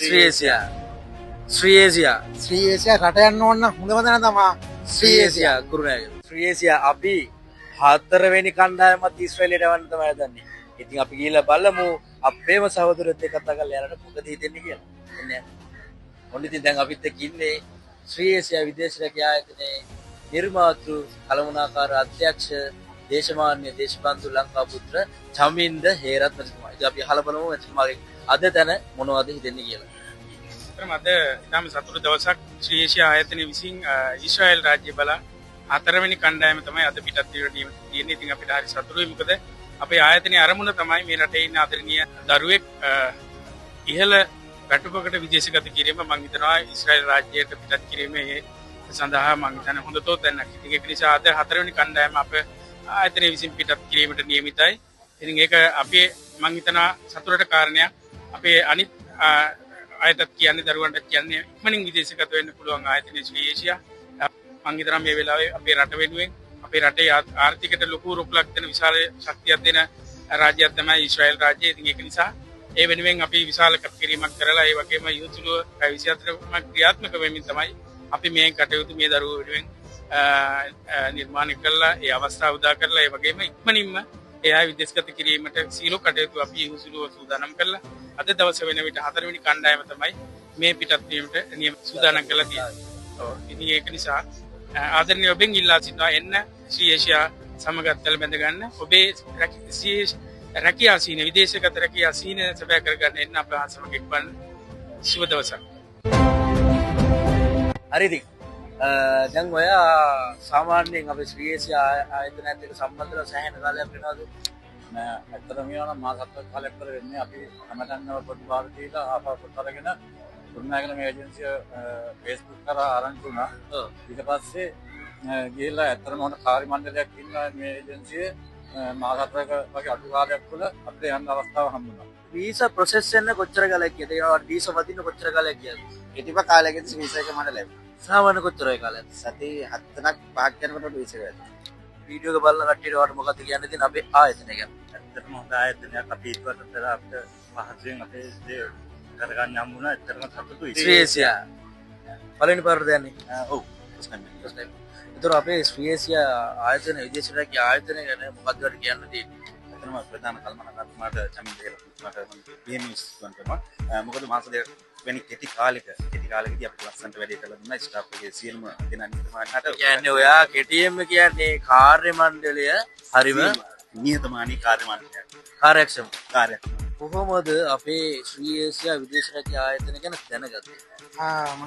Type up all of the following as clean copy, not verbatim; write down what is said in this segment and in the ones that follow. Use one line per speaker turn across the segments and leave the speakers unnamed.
ශ්‍රී ඒසියා රට යන්න ඕන නම් හොඳම තැන තමයි ශ්‍රී ඒසියා කුරුණෑගල. ශ්‍රී ඒසියා අපි 4 වෙනි කණ්ඩායමත් ඊශ්‍රායලයට යවන්න තමයි හදන්නේ. ඉතින් අපි ගිහිල්ලා බලමු අපේම සහෝදරයොත් එක්ක කතා කරලා යනකොට මොකද හිතෙන්නේ කියලා. එන්නේ. මොන ඉතින් දැන් අපිත් එක්ක ඉන්නේ ශ්‍රී ඒසියා විදේශ රැකියා ආයතනයේ නිර්මාතෘ කළමනාකාර අධ්‍යක්ෂ දේශමාන්‍ය දේශපාලන ලංකාපුත්‍ර චමින්ද හේරත් මහත්මයා. ඉතින් අපි අහලා බලමු එතුමාගේ අද තැන මොනවද හිතෙන්නේ කියලා.
අද ඉතාම සතුටු දවසක් ශ්‍රී ඒසියා ආයතනය විසින් ඊශ්‍රායල් රාජ්‍ය බලා 4 වෙනි කණ්ඩායම තමයි අද පිටත් වීමට තියෙන්නේ. ඉතින් අපිට හරි සතුටුයි. මොකද අපේ ආයතනයේ අරමුණ තමයි මේ රටේ ඉන්න ආදරණීය දරුවෙක් ඉහළ ගැටුමකට විදේශගත කිරීම. මම හිතනවා ඊශ්‍රායල් රාජ්‍යයට පිටත් කිරීමේ සඳහා මම හිතන්නේ හොඳ තෝතැන්නක්. ඉතින් ඒක නිසා අද 4 වෙනි කණ්ඩායම අප ආයතනය විසින් පිටත් කිරීමට නියමිතයි. ඉතින් ඒක අපේ මම හිතනවා සතුටට කාරණයක්. අපේ අනිත් ආයතත් කියන්නේ දරුවන්ට කියන්නේ ඉක්මනින් විදේශගත වෙන්න පුළුවන් ආයතනයේ ශ්‍රී ඒසියා. මම හිතනවා මේ වෙලාවේ අපේ රට වෙනුවෙන් අපේ රටේ ආර්ථිකයට ලොකු රුකුලක් දෙන විශාල ශක්තියක් දෙන රාජ්‍යයක් තමයි ඊශ්‍රායල් රාජ්‍යය. ඉතින් ඒක නිසා ඒ වෙනුවෙන් අපි විශාල කැපකිරීමක් කරලා ඒ වගේම යුතුයව 24ක් ක්‍රියාත්මක වෙමින් තමයි අපි මේ කටයුතු මේ දරුවෝ වෙනුවෙන් නිර්මාණය කළා. ඒ අවස්ථාව උදා කරලා ඒ වගේම ඉක්මනින්ම එයා විදේශගත කිරීමට සීල කටයුතු අපි යුතුයව සූදානම් කළා. අද දවස වෙන විට 4 වෙනි කණ්ඩායම තමයි මේ පිටත් වීමට සූදානම් කරලා තියෙන්නේ. ඉතින් ඒක නිසා ආදරණීය ඔබෙන් ඉල්ලා සිටිනවා එන්න ශ්‍රී ඒසියා සමගත් කළ බැඳ ගන්න. ඔබේ රැකියා සීන විදේශගත රැකියා සීන සැබෑ කරගන්න එන්න අප සමග එක්වන්න. සුබ දවසක්.
හරි ඉතින් දැන් ඔයා සාමාන්‍යයෙන් අපේ ශ්‍රී ඒසියා ආයතනයත් එක්ක සම්බන්ධව සෑහෙන කාලයක් වෙනවද?
නෑ ඇත්තටම කියනවා මාස 7ක් කාලයක් කර වෙන්නේ අපි හැමතැනම පොඩි බාර දීලා ආපහු අරගෙන කුරුණෑගල මේ ඒජන්සිය Facebook කරා ආරංචි වුණා. ඊට පස්සේ ගිහිල්ලා ඇත්තටම හොඳ කාර්ය මණ්ඩලයක් ඉන්නවා මේ ඒජන්සියේ මාස 4ක වගේ අඩු කාලයක් තුළ අපිට යන්න අවස්ථාව හම්බුණා.
වීසා ප්‍රොසෙස් වෙන්න කොච්චර කාලයක් කියද? ඒකට වීසා වදින්න කොච්චර කාලයක් කියද?
ඉතිප කාලයකදී වීසා එක මට ලැබුණා.
සාමාන්‍ය කොච්චරයි කාලයක්?
සති 7ක් 5ක් යනකොට වීසා ගත්තා.
වීඩියෝ එක බලන කට්ටියට වට මොකක්ද කියන්න තියෙන අපේ ආයතනය ගැන?
ඇත්තටම හොඳ ආයතනයක් අපි ඉස්සරහට කරලා අපිට පහසුවෙන් අපේ දේ කරගන්න හම්බුණා. ඇත්තටම සතුටුයි.
ශ්‍රී ඒසියා පළවෙනි පාරට යන්නේ.
ඔව්.
ඒතර අපේ ශ්‍රී ඒසියා ආයතන විදේශ රැකියා ආයතනය ගැන මොකක්ද කියන්න තියෙන්නේ?
ඇත්තටම ප්‍රධාන කල්මනාකාරතුමාට චමින්ද හේරතුමාට පියමිස් කරනවා. මොකද මාස දෙකක් වෙනි කෙටි කාලෙකදී අපි ලස්සනට වැඩේ කරලා දුන්නා. ස්ටාෆ් එකේ සියලුම දෙනා නිහතමානීට
කියන්නේ ඔයා කෙටියෙන්ම කියන්නේ කාර්ය මණ්ඩලය හරිම
නිහතමානී කාර්ය මණ්ඩලයක්.
කාර්යක්ෂම.
කොහොමද
අපේ ශ්‍රී ඒසියා විදේශ රැකියා ආයතන ගැන දැනගත්තේ?
මම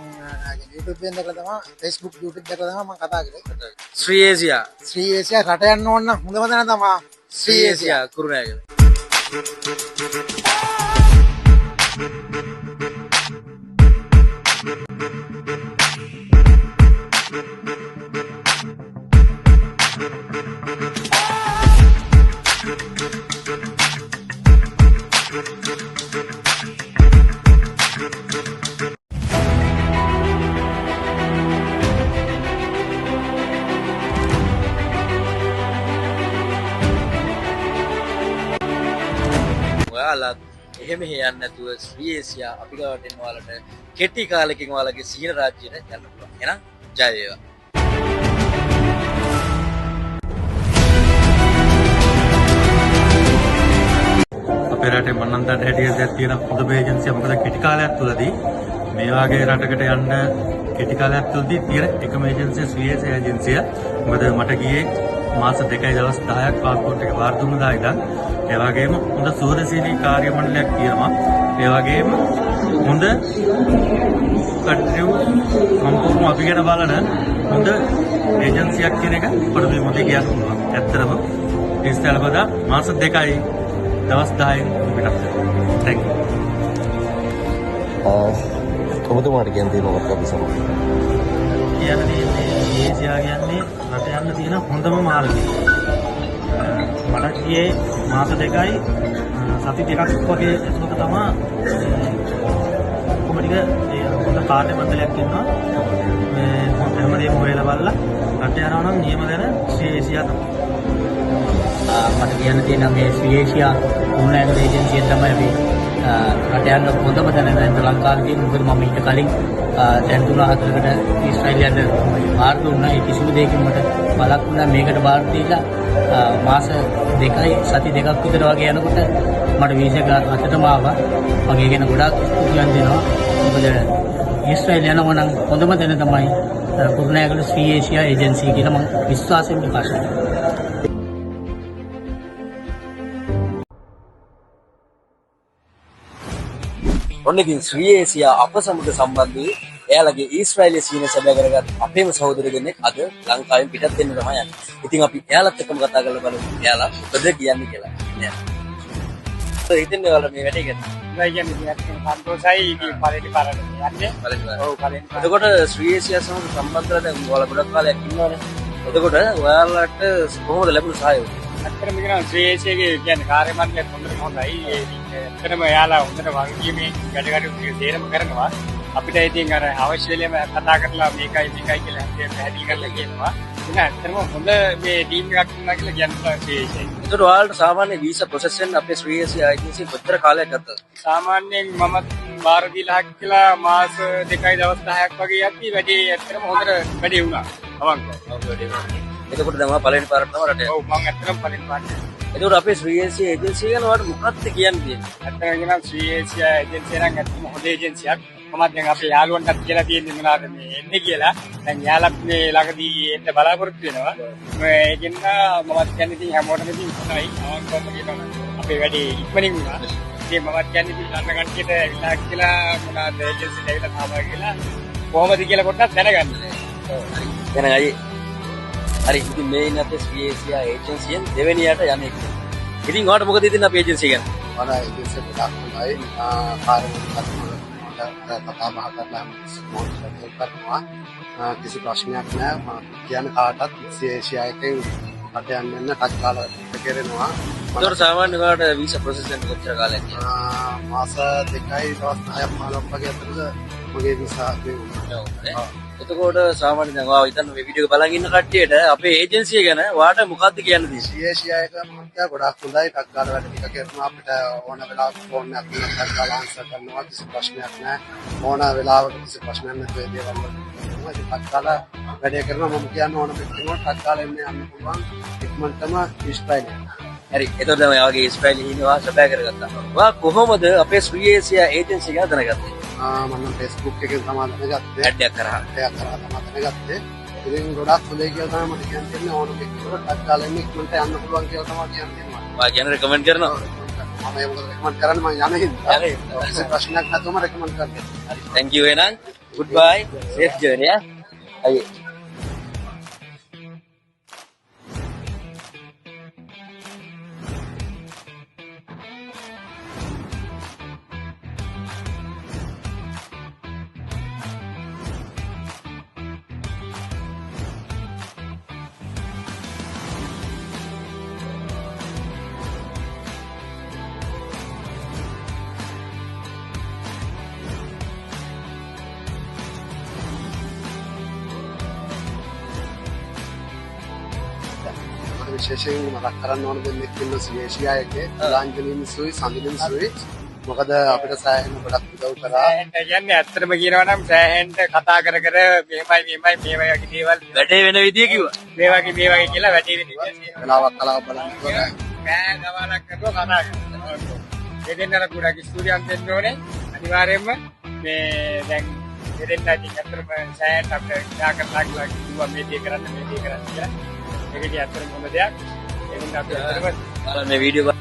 YouTube එකෙන් දැකලා තමයි Facebook YouTube දැකලා තමයි මම කතා කරේ.
ශ්‍රී ඒසියා
රට යන්න ඕන නම් හොඳම තැන තමයි
ශ්‍රී ඒසියා කුරුණෑගල. ඔයාලා එහෙම යන්නේ නැතුව ශ්‍රී ඒසියා අපි ගාවට එන්න ඔයාලට කෙටි කාලෙකින් ඔයාලගේ සීන රාජ්‍යයට යන්න පුළුවන්. එහෙනම් ජය වේවා.
අපේ රටේ මන්නන්තට හැටියට තියෙන හොඳ ඒජන්සිය. මොකද කෙටි කාලයක් තුළදී මේ වගේ රටකට යන්න කෙටි කාලයක් තුළදී තියෙන එකම ඒජන්සිය ශ්‍රී ඒසියා ඒජන්සිය. මොකද මට ගියේ මාස 2යි දවස් 10ක් පාස්පෝර්ට් එක වාර දුන්නා ඉඳන්. ඒ වගේම හොඳ සුහදශීලී කාර්ය මණ්ඩලයක් තියෙනවා. ඒ වගේම හොඳ කටයුතු සම්පූර්ණ අපි ගැන බලන හොඳ ඒජන්සියක් කියන එක අපිට මේ මොකද කියන්න පුළුවන්. ඇත්තටම ඉස්තලබදා මාස 2යි දවස් 10න් පිටත් වෙනවා. Thank you.
ඔබතුමාට කියන්න තියෙන මොකක්ද අපි සමග?
කියන්නේ ඒසියා කියන්නේ රට යන්න තියෙන හොඳම මාර්ගය. මට ගියේ මාස 2යි සති 2ක් වගේ එතනක තමයි කොහොමද හොඳ කාර්ය මණ්ඩලයක් ඉන්නවා. මේ හැමදේම හොයලා බලලා රට යනවා නම් නියම දැන ශ්‍රී ඒසියා තමයි.
මට කියන්න තියෙන මේ ශ්‍රී ඒසියා කුරුණෑගල ඒජන්සිය තමයි අපි රට යන්න හොඳම තැන දැන් ලංකාවේදී මොකද මම ඊට කලින් දැන් 3-4කට ඊශ්‍රායලයට බාර දුන්නා. ඒ කිසිම දෙයකින් මට බලක් වුණා මේකට බාර දීලා මාස 2යි සති 2ක් විතර වගේ යනකොට මට වීසා එක අතටම ආවා. මගේ ගැන ගොඩාක් ස්තුතියක් දෙනවා. මොකද ඊශ්‍රායල යනවා නම් හොඳම තැන තමයි කුරුණෑගල ශ්‍රී ඒෂියා ඒජන්සි කියලා මම විශ්වාසයෙන් ප්‍රකාශ කරනවා.
ඔන්න ඉතින් ශ්‍රී ඒසියා අප සමග සම්බන්ධ වී එයාලගේ ඊශ්‍රායලීය සීන සැබෑ කරගත් අපේම සහෝදර දෙන්නෙක් අද ලංකාවෙන් පිටත් වෙන්න තමයි යන්නේ. ඉතින් අපි එයාලත් එක්කම කතා කරලා බලමු. එයාලා මොකද කියන්නේ කියලා. හිතන්නේ ඔයාලා මේ වැඩේ ගැන.
ඒ කියන්නේ සන්තෝෂයි ඉතින් පළවෙනි පාරට යන්නේ. ඔව් පළවෙනි පාර.
එතකොට ශ්‍රී ඒසියා සමග සම්බන්ධලා දැන් ඔයාලා ගොඩක් කාලයක් ඉන්නවනේ. එතකොට ඔයාලට කොහොමද ලැබුණ සහයෝගය?
ඇත්තටම කියනවා ශ්‍රී ඒෂියාගේ කියන්නේ කාර්ය මණ්ඩලයක් හොඳට හොඳයි. ඇත්තටම එයාලා හොඳට වගකීමෙන් වැඩ කටයුතු තේරම කරනවා. අපිට ඉතින් අර අවශ්‍ය වෙලෙම කතා කරලා මේකයි කියලා පැහැදිලි කරලා කියනවා. ඉතින් ඇත්තටම හොඳ මේ ටීම් එකක් ඉන්නවා කියලා කියනවා ශ්‍රී ඒෂියායි.
එතකොට ඔයාලට සාමාන්‍ය වීසා ප්‍රොසෙස් වෙන්න අපේ ශ්‍රී ඒසියා ඒජන්සි කොච්චර කාලයක් ගත්තද?
සාමාන්‍යයෙන් මම බාර දීලා හක් කියලා මාස 2යි දවස් 10ක් වගේ යද්දි වැඩි ඇත්තටම හොඳට වැඩි වුණා. අවංකව.
එතකොට දැන් ඔයා පළවෙනි පාරට තමයි රට යන්නේ.
ඔව් මම ඇත්තටම පළවෙනි පාරට.
එතකොට අපේ ශ්‍රී ඒසියා ඒජන්සි ගැන ඔයාලට මොකක්ද කියන්නේ?
ඇත්තටම කියනවා ශ්‍රී ඒෂියා ඒජන්සිය නම් ඇත්තටම හොඳ ඒජන්සියක්. මමත් දැන් අපේ යාළුවන්ටත් කියලා තියෙන්නේ මොනවාද මේ එන්නේ කියලා. දැන් යාළුවත් මේ ළඟදී එන්න බලාපොරොත්තු වෙනවා. ඒකෙන් මමත් කියන්නේ ඉතින් හැමෝටම ඉතින් හොඳයි. අවංකවම කියනවා අපේ වැඩේ ඉක්මනින් වුණා. ඉතින් මමත් කියන්නේ ඉතින් අන්න කට්ටියට විලාක් කියලා මොනවාද ඒජන්සියට ඇවිල්ලා තාමයි කියලා කොහොමද කියලා පොඩ්ඩක් දැනගන්න.
දැන් අය හරි ඉතින් මේ ඉන්නේ අපේ ශ්‍රී ඒසියා ඒජන්සියෙන් දෙවෙනියට යන්නේ. ඉතින් ඔයාලට මොකද ඉතින් අපේ ඒජන්සිය ගැන?
මම ඒජන්සි ගොඩක් හොඳයි. කාර්යවත් කතා බහ කරලා සපෝට් කරනවා. කිසි ප්‍රශ්නයක් නැහැ. මම කියන කාටත් ශ්‍රී ඒෂියා එකෙන් රට යන්න තත්කාල කරනවා.
ඒතකොට සාමාන්‍ය ඔයාලට වීසා ප්‍රොසෙස් එක කොච්චර කාලයක් යනවා?
මාස 2යි දවස් 10ක් 15ක් වගේ අතරද මගේ වීසා වෙනවා.
එතකොට සාමාන්‍ය දැන් ඔයා හිතන්න මේ වීඩියෝ එක බලන් ඉන්න කට්ටියට අපේ ඒජන්සිය ගැන ඔයාට මොකක්ද කියන්න තියෙන්නේ?
ශ්‍රී ඒෂියා එක මහත්තයා ගොඩක් හොඳයි. තත්කාල වැඩ ටික කරනවා. අපිට ඕන වෙලාවක ෆෝන් එකක් කරලා තත්කාල ආන්සර් කරනවා. කිසි ප්‍රශ්නයක් නැහැ. ඕන වෙලාවක කිසි ප්‍රශ්නයක් නැතුව ඒ දේවල් කරනවා. ඉතින් තත්කාල වැඩ කරනවා. මම කියන්න ඕන දෙයක් තත්කාල එන්නේ යන්න පුළුවන්. ඉක්මනටම ඊශ්‍රායලෙ.
හරි. එතකොට දැන් ඔයාගේ ඊශ්‍රායලි ඉන්නවා සබෑ කරගත්තා. ඔයා කොහොමද අපේ ශ්‍රී ඒසියා ඒජන්සි ගැන දැනගත්තේ?
මම Facebook එකෙන් තමයි දැනගත්තේ.
ඇඩ් එකක් කරා.
ඒක කරා තමයි දැනගත්තේ. ඉතින් ගොඩක් හොඳයි කියලා තමයි මට කියන්න තියෙන්නේ. ඕන දෙයක් තත්කාල එන්නේ ඉක්මනට යන්න පුළුවන් කියලා තමයි කියන්නේ.
ඔයා කියන රෙකමන්ඩ් කරනවා.
මම ඒක රෙකමන්ඩ් කරන්නේ මම යන හින්දා. කිසි ප්‍රශ්නයක් නැතුවම රෙකමන්ඩ් කරන්නේ.
හරි. thank you එහෙනම්. goodbye. safe journey. අය
විශේෂයෙන් මතක් කරන්න ඕන දෙයක් තියෙනවා ශ්‍රී ඒෂියා එකේ ලාංඡනීය මිසුයි සඳින මිසුයි. මොකද අපිට සෑහෙන ගොඩක් උදව් කරා.
ඒ කියන්නේ ඇත්තටම කියනවා නම් සෑහෙන්න කතා කර මෙහෙමයි මේ වගේ දේවල්
වැඩේ වෙන විදිය කිව්වා.
මේ වගේ කියලා වැඩේ වෙන විදිය.
කලාවක් බලන්න ඕනේ.
බෑ ගමනක් කරලා කතා කරනවා. ඒ දෙන්නට ගොඩක් ස්ටුඩියම් දෙන්න ඕනේ. අනිවාර්යයෙන්ම මේ දැන් ඒ දෙන්න ඉතින් ඇත්තටම සෑහෙන්න අපිට ඉඳා කරලා කිව්වා මේ දේ කරන්න කියලා. ඒක ඉතින් ඇත්තටම හොඳ දෙයක්. ඒ නිසා අපි ඇත්තටම
මේ වීඩියෝ